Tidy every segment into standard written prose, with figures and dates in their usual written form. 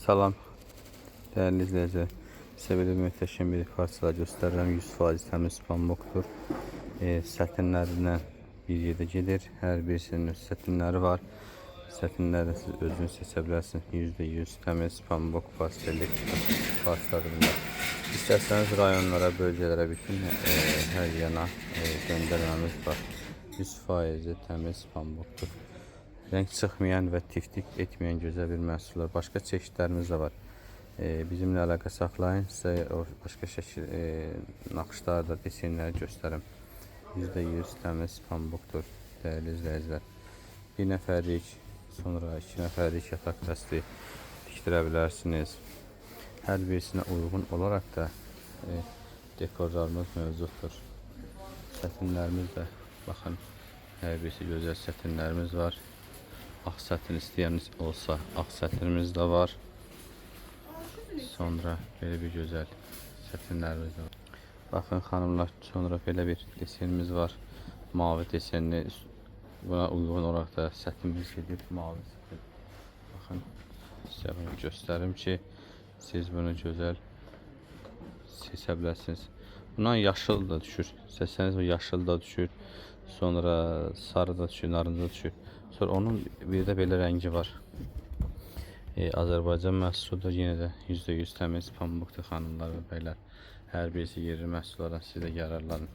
Salam değerli izleyiciler. Size böyle mühteşem bir parçalar gösterirəm. 100% təmiz pambıqdır. Sətinlərindən bir yerdə gedir. Hər birisinin öz sətinləri var. Sətinləri siz özünüz seçə bilərsiniz. %100 təmiz pambıq pastellik parçaları bunlar. İstərseniz rayonlara, bölgelərə bütün hər yana göndərməmiz var. 100% təmiz pambıqdır. Renk çıxmayan və tiftik etməyən gözəl bir məhsullar. Başqa çeşidlərimiz də var. Bizimlə əlaqə saxlayın. Sizə o başqa şəkil naxışlarda desenləri göstərim. %100 təmiz pambıqdır dəyərli izləyicilər. Bir nəfərlik, sonra 2 nəfərlik yataq dəsti tikdirə bilərsiniz. Hər birisinə uyğun olaraq da dekorlarımız mövcuddur. Sətinlərimiz də baxın, hər birisi gözəl sətinlərimiz var. Ağ sətin istəyəniz olsa, ağ sətinimiz də var. Sonra belə bir gözəl sətinlərimiz də var. Baxın xanımlar, sonra belə bir desenimiz var. Mavi desenli, buna uyğun olaraq da sətimiz gedir, mavi sətin. Baxın, sizə bunu göstərim ki, siz bunu gözəl seçə biləsiniz. Bundan yaşıl da düşür, seçsəniz o yaşıl da düşür. Sonra sarı da düşür, narıncı da düşür. Sonra onun bir də belə rəngi var. Azərbaycan məhsuludur, yenə də %100 təmiz pambıqdır xanımlar və bəylər. Hər birisi yerli məhsullardan siz də yararlanın.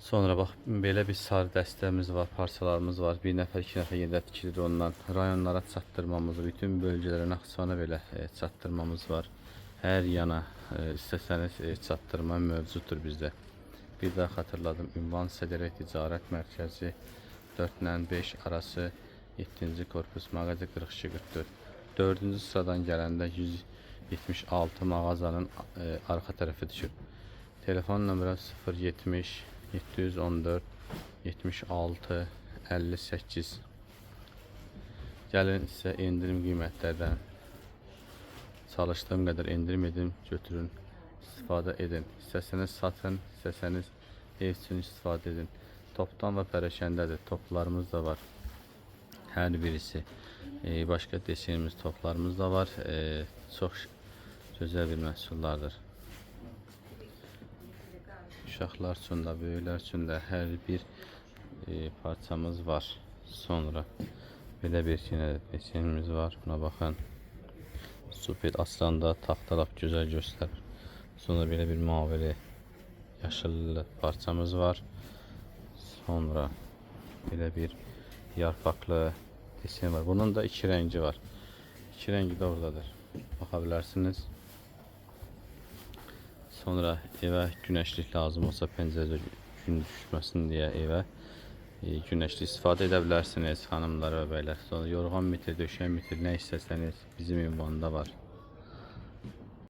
Sonra bax, belə bir sarı dəstəmiz var, parçalarımız var. Bir nəfər, 2 nəfər yerdə tikilir ondan. Rayonlara çatdırmamız, bütün bölgələrə, Naxçıvana belə çatdırmamız var. Hər yana istəsəniz çatdırma mövcuddur bizdə. Bir daha xatırladım, ünvan Sədərək Ticarət Mərkəzi 4 ilə 5 arası 7-ci korpus mağaza 42-44. 4-cü sıradan gələndə 176 mağazanın arxa tərəfi düşür. Telefon nömrə 070 714 76 58. Gəlin sizə indirim qiymətlərdən çalışdığım qədər indirim edin, götürün, istifadə edin. İstəsəniz satın, istəsəniz ev üçün istifadə edin. Topdan və pərəşəndədir. Toplarımız da var. Hər birisi. Başqa desenimiz toplarımız da var. Çox gözəl bir məhsullardır. Uşaqlar üçün də, böyüklər üçün də hər bir parçamız var. Sonra belə bir desenimiz var. Buna baxın. Super asranda taxtalaq gözəl göstərir. Sonra belə bir mavili, yaşıllı parçamız var. Sonra belə bir yarpaqlı desen var. Bunun da 2 rəngi var. 2 rəngi də oradadır. Baxa bilərsiniz. Sonra evə günəşlik lazım olsa, pəncərədə gün düşməsin deyə evə günəşlik istifadə edə bilərsiniz xanımlar və bəylər. Sonra yorğan mitir, döşək mitir, nə istəsəniz bizim ünvanda var.